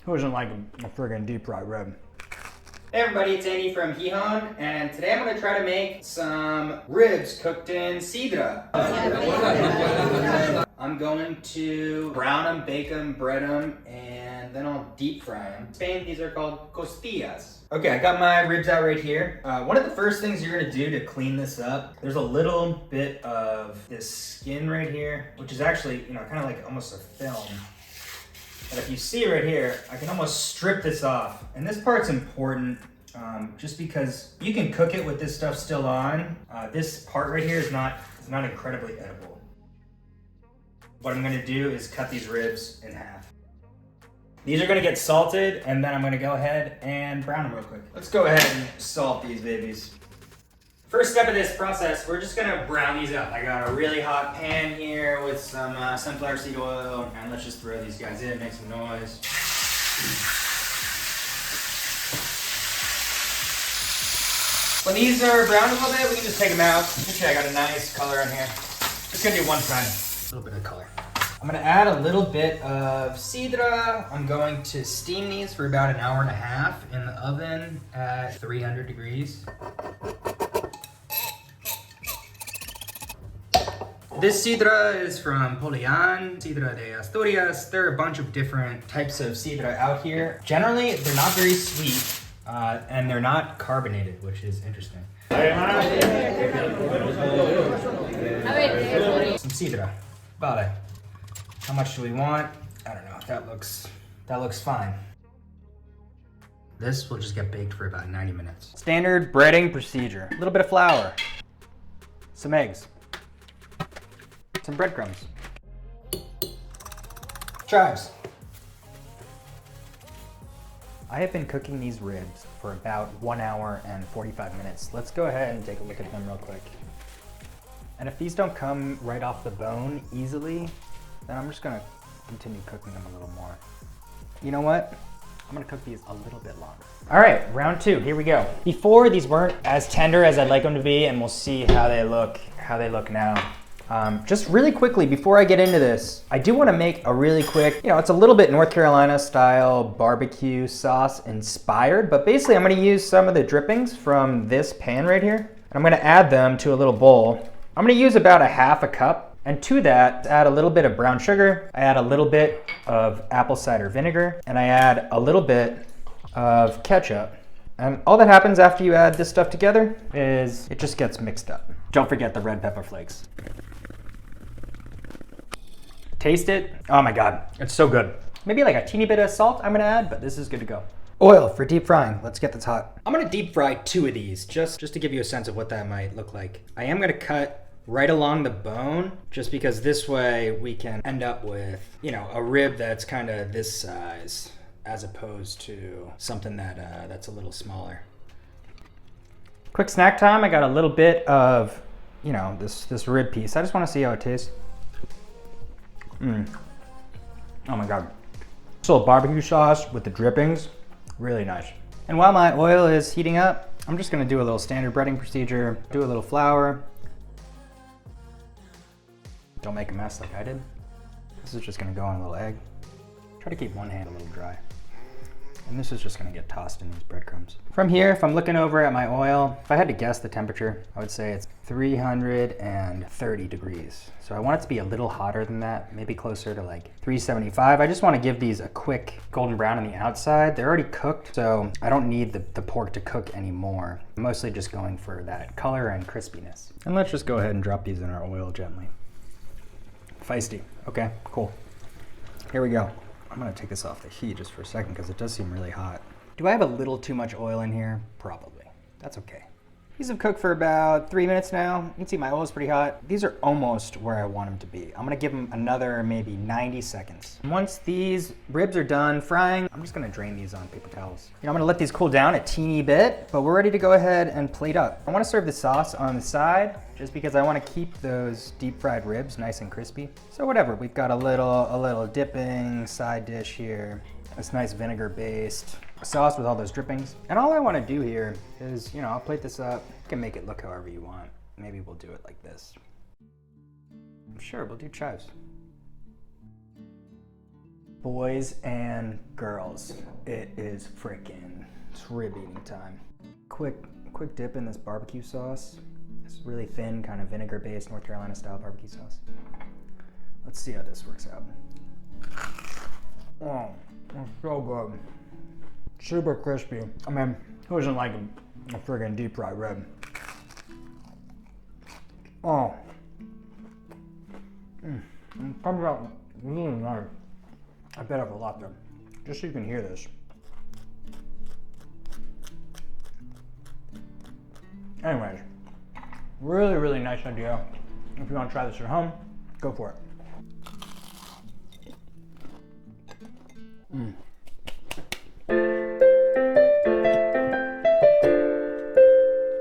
Who doesn't like a friggin' deep fried rib? Hey everybody, it's Andy from Gijon, and today I'm going to try to make some ribs cooked in Sidra. I'm going to brown them, bake them, bread them, and then I'll deep fry them. In Spain, these are called Costillas. Okay, I got my ribs out right here. One of the first things you're going to do to clean this up, there's a little bit of this skin right here, which is actually, kind of like almost a film. But if you see right here, I can almost strip this off. And this part's important just because you can cook it with this stuff still on. This part right here is not incredibly edible. What I'm gonna do is cut these ribs in half. These are gonna get salted, and then I'm gonna go ahead and brown them real quick. Let's go ahead and salt these babies. First step of this process, we're just gonna brown these up. I got a really hot pan here with some sunflower seed oil, and let's just throw these guys in, make some noise. When these are browned a little bit, we can just take them out. Actually, I got a nice color in here. Just gonna do one side, a little bit of color. I'm gonna add a little bit of Sidra. I'm going to steam these for about an hour and a half in the oven at 300 degrees. This Sidra is from Polian, Sidra de Asturias. There are a bunch of different types of Sidra out here. Generally, they're not very sweet, and they're not carbonated, which is interesting. Some Sidra. Vale. How much do we want? I don't know. That looks fine. This will just get baked for about 90 minutes. Standard breading procedure. A little bit of flour, some eggs, some breadcrumbs, Chives. I have been cooking these ribs for about 1 hour and 45 minutes. Let's go ahead and take a look at them real quick. And if these don't come right off the bone easily, then I'm just gonna continue cooking them a little more. You know what? I'm gonna cook these a little bit longer. All right, round two, here we go. Before, these weren't as tender as I'd like them to be, and we'll see how they look now. Just really quickly, before I get into this, I do want to make a really quick, it's a little bit North Carolina style barbecue sauce inspired, but basically I'm going to use some of the drippings from this pan right here. And I'm going to add them to a little bowl. I'm going to use about a half a cup, and to that, add a little bit of brown sugar. I add a little bit of apple cider vinegar, and I add a little bit of ketchup. And all that happens after you add this stuff together is it just gets mixed up. Don't forget the red pepper flakes. Taste it. Oh my God, it's so good. Maybe like a teeny bit of salt I'm gonna add, but this is good to go. Oil for deep frying. Let's get this hot. I'm gonna deep fry 2 of these, just to give you a sense of what that might look like. I am gonna cut right along the bone, just because this way we can end up with, a rib that's kind of this size, as opposed to something that's a little smaller. Quick snack time. I got a little bit of, this rib piece. I just want to see how it tastes. Oh my God. This little barbecue sauce with the drippings, really nice. And while my oil is heating up, I'm just gonna do a little standard breading procedure, do a little flour. Don't make a mess like I did. This is just gonna go on a little egg. Try to keep one hand a little dry. And this is just gonna get tossed in these breadcrumbs. From here, if I'm looking over at my oil, if I had to guess the temperature, I would say it's 330 degrees. So I want it to be a little hotter than that, maybe closer to like 375. I just wanna give these a quick golden brown on the outside. They're already cooked, so I don't need the pork to cook anymore. I'm mostly just going for that color and crispiness. And let's just go ahead and drop these in our oil gently. Feisty, okay, cool. Here we go. I'm gonna take this off the heat just for a second because it does seem really hot. Do I have a little too much oil in here? Probably. That's okay. These have cooked for about 3 minutes now. You can see my oil is pretty hot. These are almost where I want them to be. I'm gonna give them another maybe 90 seconds. Once these ribs are done frying, I'm just gonna drain these on paper towels. I'm gonna let these cool down a teeny bit, but we're ready to go ahead and plate up. I wanna serve the sauce on the side just because I wanna keep those deep fried ribs nice and crispy. So whatever, we've got a little dipping side dish here. This nice vinegar-based sauce with all those drippings. And all I want to do here is, I'll plate this up. You can make it look however you want. Maybe we'll do it like this. Sure, we'll do chives. Boys and girls, it is freaking rib eating time. Quick dip in this barbecue sauce. It's really thin, kind of vinegar-based North Carolina style barbecue sauce. Let's see how this works out. Oh, it's so good. Super crispy. I mean, who doesn't like a friggin' deep fried rib? Oh. It comes out really nice. I bet I have a lot there, just so you can hear this. Anyways, really nice idea. If you want to try this at home, go for it.